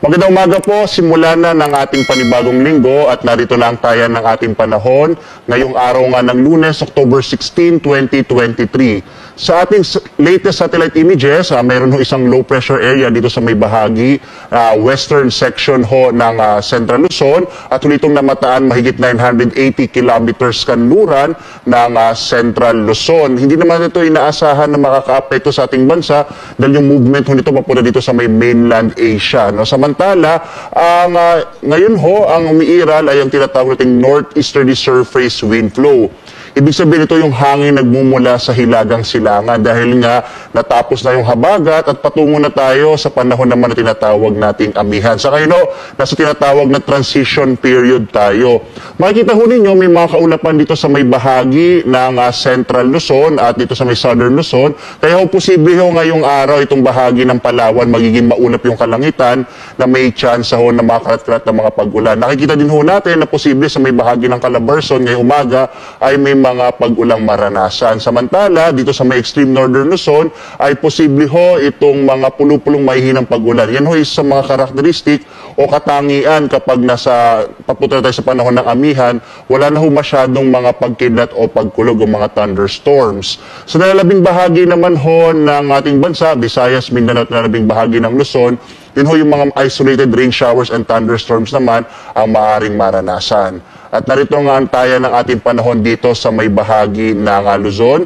Magandang umaga po, simula na ng ating panibagong linggo at narito na ang tayan ng ating panahon ngayong araw nga ng Lunes, October 16, 2023. Sa ating latest satellite images, mayroon ho isang low pressure area dito sa may bahagi, western section ho ng Central Luzon at hulitong namataan mahigit 980 kilometers kanluran ng Central Luzon. Hindi naman ito inaasahan na makaka-apekto sa ating bansa dahil yung movement ho nito papunta dito sa may mainland Asia. No? Samantala, ngayon ho, ang umiiral ay ang tinatawag nating northeasterly surface wind flow. Ibig sabihin ito yung hangin nagmumula sa hilagang silangan dahil nga natapos na yung habagat at patungo na tayo sa panahon naman na tinatawag nating amihan. Sa kayo, nasa tinatawag na transition period tayo. Makikita ho ninyo, may mga kaulapan dito sa may bahagi ng Central Luzon at dito sa may Southern Luzon. Kaya ho, posible ho ngayong araw itong bahagi ng Palawan magiging maulap yung kalangitan na may chance ho na makarat-karat ng mga pag-ulan. Nakikita din ho natin na posible sa may bahagi ng Calabarzon ngayong umaga ay may mga pag-ulang maranasan. Samantala, dito sa may extreme northern Luzon, ay posible ho itong mga pulupulong mahihinang pag-ulan. Yan ho isa sa mga karakteristik o katangian kapag papunta tayo sa panahon ng amihan, wala na ho masyadong mga pagkidlat o pagkulog o mga thunderstorms. Sa nalalabing bahagi naman ho ng ating bansa, Visayas, Mindanao at nalalabing bahagi ng Luzon, yun ho yung mga isolated rain showers and thunderstorms naman ang maaaring maranasan. At narito nga ang tayan ng ating panahon dito sa may bahagi ng Luzon.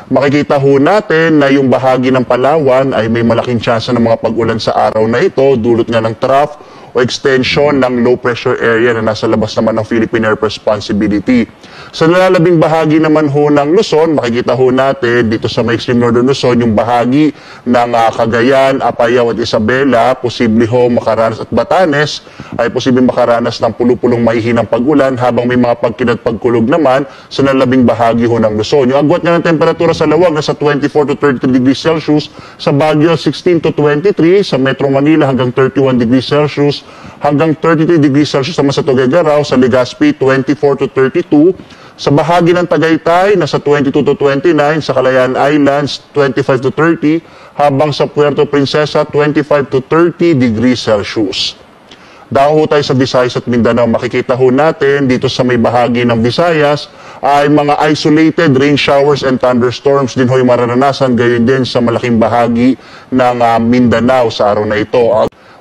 Makikita ho natin na yung bahagi ng Palawan ay may malaking tsansa ng mga pag-ulan sa araw na ito, dulot nga ng trough o extension ng low pressure area na nasa labas naman ng Philippine Air Responsibility. Sa nalalabing bahagi naman ho ng Luzon, makikita ho natin dito sa may extreme northern Luzon, yung bahagi ng Cagayan, Apayao at Isabela, posible ho makaranas at Batanes, ay posible makaranas ng pulupulong mahihinang pag-ulan habang may mga pagkidlat pagkulog naman sa nalalabing bahagi ho ng Luzon. Yung agwat nga ng temperatura sa lawag nasa 24 to 33 degrees Celsius, sa Baguio 16 to 23, sa Metro Manila hanggang 31 degrees Celsius, hanggang 33 degrees Celsius naman sa Tuguegarao, sa Legazpi 24 to 32, sa bahagi ng Tagaytay nasa 22 to 29, sa Kalayaan Islands 25 to 30, habang sa Puerto Princesa 25 to 30 degrees Celsius. Daho tayo sa Visayas at Mindanao, makikita ho natin dito sa may bahagi ng Visayas ay mga isolated rain showers and thunderstorms din ho yung mararanasan, gayon din sa malaking bahagi ng Mindanao sa araw na ito.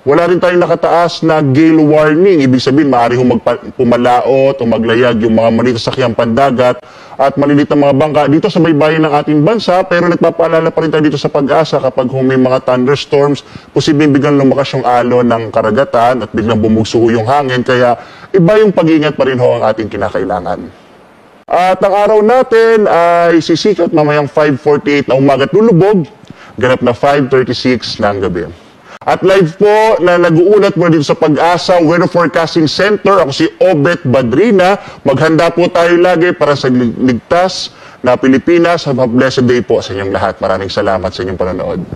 Wala rin tayong nakataas na gale warning. Ibig sabihin, maaari hong pumalaot o maglayag yung mga maliit na sakyang pandagat at malilit na mga bangka dito sa baybayin ng ating bansa. Pero nagpapaalala pa rin tayo dito sa Pag-asa kapag may mga thunderstorms, posibleng biglang lumakas yung alon ng karagatan at biglang bumugso yung hangin. Kaya iba yung pag-iingat pa rin ho ang ating kinakailangan. At ang araw natin ay sisikat mamayang 5:48 na umaga at lulubog, ganap na 5:36 ng gabi. At live po na nag-uulat mula dito sa Pag-asa Weather Forecasting Center. Ako si Obet Badrina. Maghanda po tayo lagi para sa ligtas na Pilipinas. Have a blessed day po sa inyong lahat. Maraming salamat sa inyong panonood.